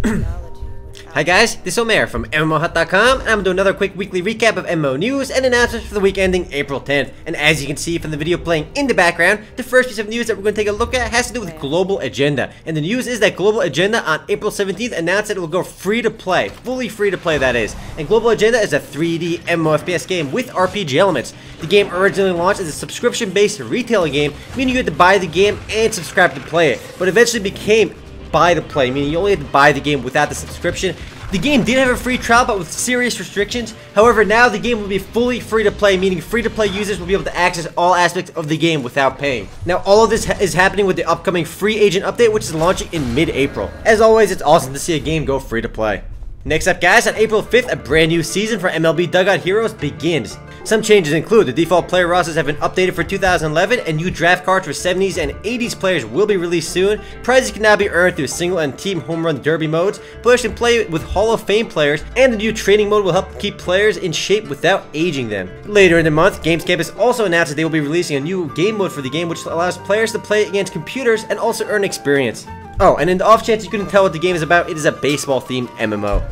Hi guys, this is Omer from MMOHut.com, and I'm doing another quick weekly recap of MMO news and announcements for the week ending April 10th. And as you can see from the video playing in the background, the first piece of news that we're going to take a look at has to do with Global Agenda. And the news is that Global Agenda on April 17th announced that it will go free to play, fully free to play that is. And Global Agenda is a 3D MMOFPS game with RPG elements. The game originally launched as a subscription-based retail game, meaning you had to buy the game and subscribe to play it, but eventually became buy to play, meaning you only had to buy the game without the subscription. The game did have a free trial, but with serious restrictions. However, now the game will be fully free to play, meaning free to play users will be able to access all aspects of the game without paying. Now, all of this is happening with the upcoming free agent update, which is launching in mid-April. As always, it's awesome to see a game go free to play. Next up guys, on April 5th, a brand new season for MLB Dugout Heroes begins. Some changes include the default player rosters have been updated for 2011, and new draft cards for 70s and 80s players will be released soon. Prizes can now be earned through single and team home run derby modes. Players can play with Hall of Fame players, and the new training mode will help keep players in shape without aging them. Later in the month, Games Campus also announced that they will be releasing a new game mode for the game, which allows players to play against computers and also earn experience. Oh, and in the off chance you couldn't tell what the game is about, it is a baseball-themed MMO.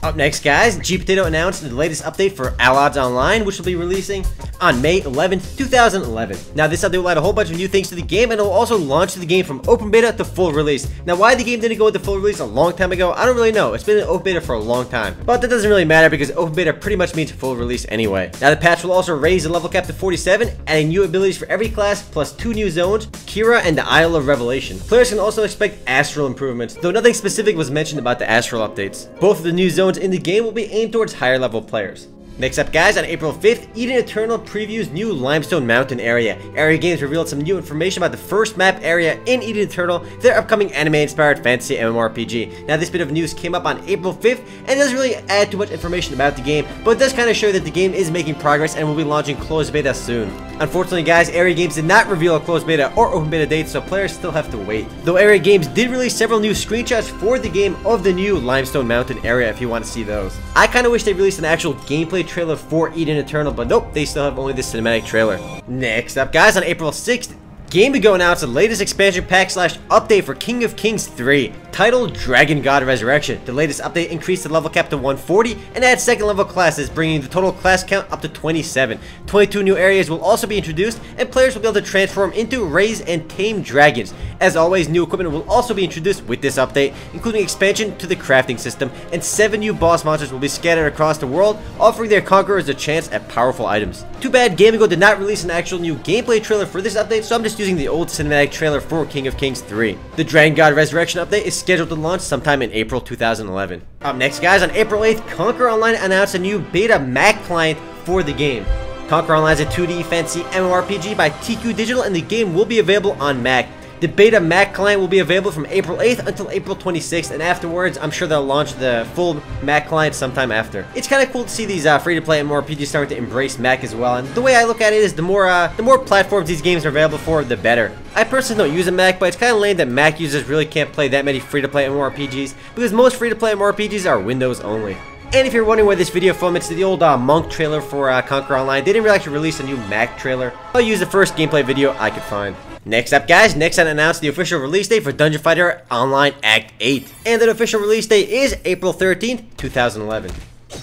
Up next guys, GPotato announced the latest update for Allods Online, which will be releasing on May 11th, 2011. Now this update will add a whole bunch of new things to the game, and it will also launch the game from open beta to full release. Now why the game didn't go into full release a long time ago, I don't really know. It's been in open beta for a long time, but that doesn't really matter because open beta pretty much means full release anyway. Now the patch will also raise the level cap to 47, adding new abilities for every class, plus 2 new zones, Kira and the Isle of Revelation. Players can also expect astral improvements, though nothing specific was mentioned about the astral updates. Both of the new zones in the game will be aimed towards higher level players. Next up guys, on April 5th, Eden Eternal previews new Limestone Mountain area. Area Games revealed some new information about the first map area in Eden Eternal, their upcoming anime-inspired fantasy MMORPG. Now this bit of news came up on April 5th, and it doesn't really add too much information about the game, but it does kind of show that the game is making progress and will be launching closed beta soon. Unfortunately guys, Area Games did not reveal a closed beta or open beta date, so players still have to wait. Though Area Games did release several new screenshots for the game of the new Limestone Mountain area if you want to see those. I kind of wish they released an actual gameplay trailer for Eden Eternal, but nope, they still have only the cinematic trailer. Next up guys, on April 6th, Game2Go announced the latest expansion pack / update for King of Kings 3, titled Dragon God Resurrection. The latest update increased the level cap to 140 and adds second level classes, bringing the total class count up to 27. 22 new areas will also be introduced, and players will be able to transform into, raise, and tame dragons. As always, new equipment will also be introduced with this update, including expansion to the crafting system, and 7 new boss monsters will be scattered across the world, offering their conquerors a chance at powerful items. Too bad Game2Go did not release an actual new gameplay trailer for this update, so I'm just using the old cinematic trailer for King of Kings 3. The Dragon God Resurrection update is scheduled to launch sometime in April 2011. Up next guys, on April 8th, Conquer Online announced a new beta Mac client for the game. Conquer Online is a 2D fantasy MMORPG by TQ Digital, and the game will be available on Mac. The beta Mac client will be available from April 8th until April 26th, and afterwards, I'm sure they'll launch the full Mac client sometime after. It's kind of cool to see these free-to-play MMORPGs starting to embrace Mac as well, and the way I look at it is the more platforms these games are available for, the better. I personally don't use a Mac, but it's kind of lame that Mac users really can't play that many free-to-play MMORPGs, because most free-to-play MMORPGs are Windows only. And if you're wondering where this video from, it's the old Monk trailer for Conquer Online. They didn't really actually release a new Mac trailer. I'll use the first gameplay video I could find. Next up guys, Nexon announced the official release date for Dungeon Fighter Online Act 8. And the official release date is April 13th, 2011.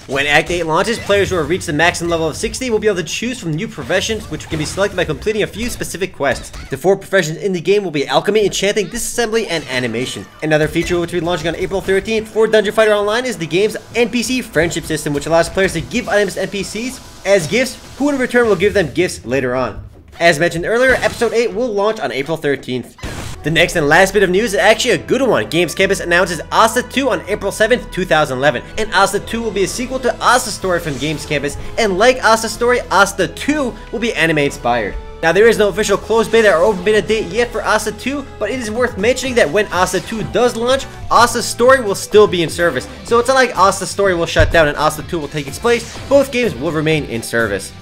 When Act 8 launches, players who have reached the maximum level of 60 will be able to choose from new professions, which can be selected by completing a few specific quests. The 4 professions in the game will be Alchemy, Enchanting, Disassembly, and Animation. Another feature which will be launching on April 13th for Dungeon Fighter Online is the game's NPC friendship system, which allows players to give items to NPCs as gifts, who in return will give them gifts later on. As mentioned earlier, Episode 8 will launch on April 13th. The next and last bit of news is actually a good one. Games Campus announces Asda 2 on April 7th, 2011. And Asda 2 will be a sequel to Asda Story from Games Campus, and like Asda Story, Asda 2 will be anime inspired. Now there is no official closed beta or open beta date yet for Asda 2, but it is worth mentioning that when Asda 2 does launch, Asda Story will still be in service. So it's not like Asda Story will shut down and Asda 2 will take its place, both games will remain in service.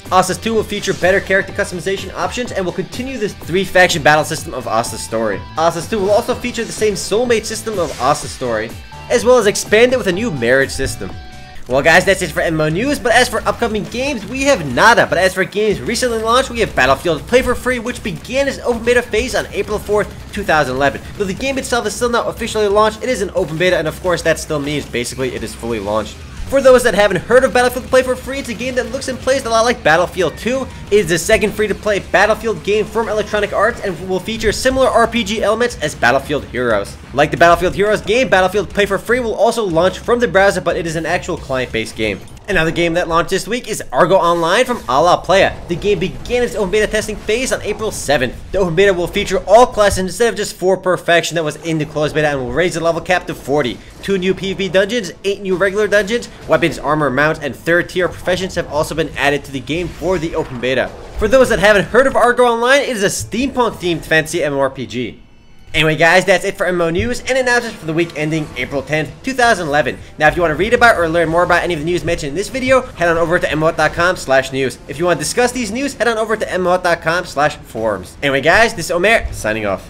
Asda 2 will feature better character customization options and will continue the 3-faction battle system of Asda Story. Asda 2 will also feature the same soulmate system of Asda Story, as well as expand it with a new marriage system. Well guys, that's it for MMO news, but as for upcoming games, we have nada. But as for games recently launched, we have Battlefield Play for Free, which began its open beta phase on April 4th, 2011. Though the game itself is still not officially launched, it is an open beta, and of course that still means basically it is fully launched. For those that haven't heard of Battlefield Play for Free, it's a game that looks and plays a lot like Battlefield 2. It is the second free-to-play Battlefield game from Electronic Arts and will feature similar RPG elements as Battlefield Heroes. Like the Battlefield Heroes game, Battlefield Play for Free will also launch from the browser, but it is an actual client-based game. Another game that launched this week is Argo Online from A La Playa. The game began its open beta testing phase on April 7th. The open beta will feature all classes instead of just 4 per faction that was in the closed beta, and will raise the level cap to 40. 2 new PvP dungeons, 8 new regular dungeons, weapons, armor, mounts, and 3rd tier professions have also been added to the game for the open beta. For those that haven't heard of Argo Online, it is a steampunk themed fantasy MMORPG. Anyway guys, that's it for MMO news and announcements for the week ending April 10th, 2011. Now if you want to read about or learn more about any of the news mentioned in this video, head on over to MMOHut.com/news. If you want to discuss these news, head on over to MMOHut.com/forums. Anyway guys, this is Omer, signing off.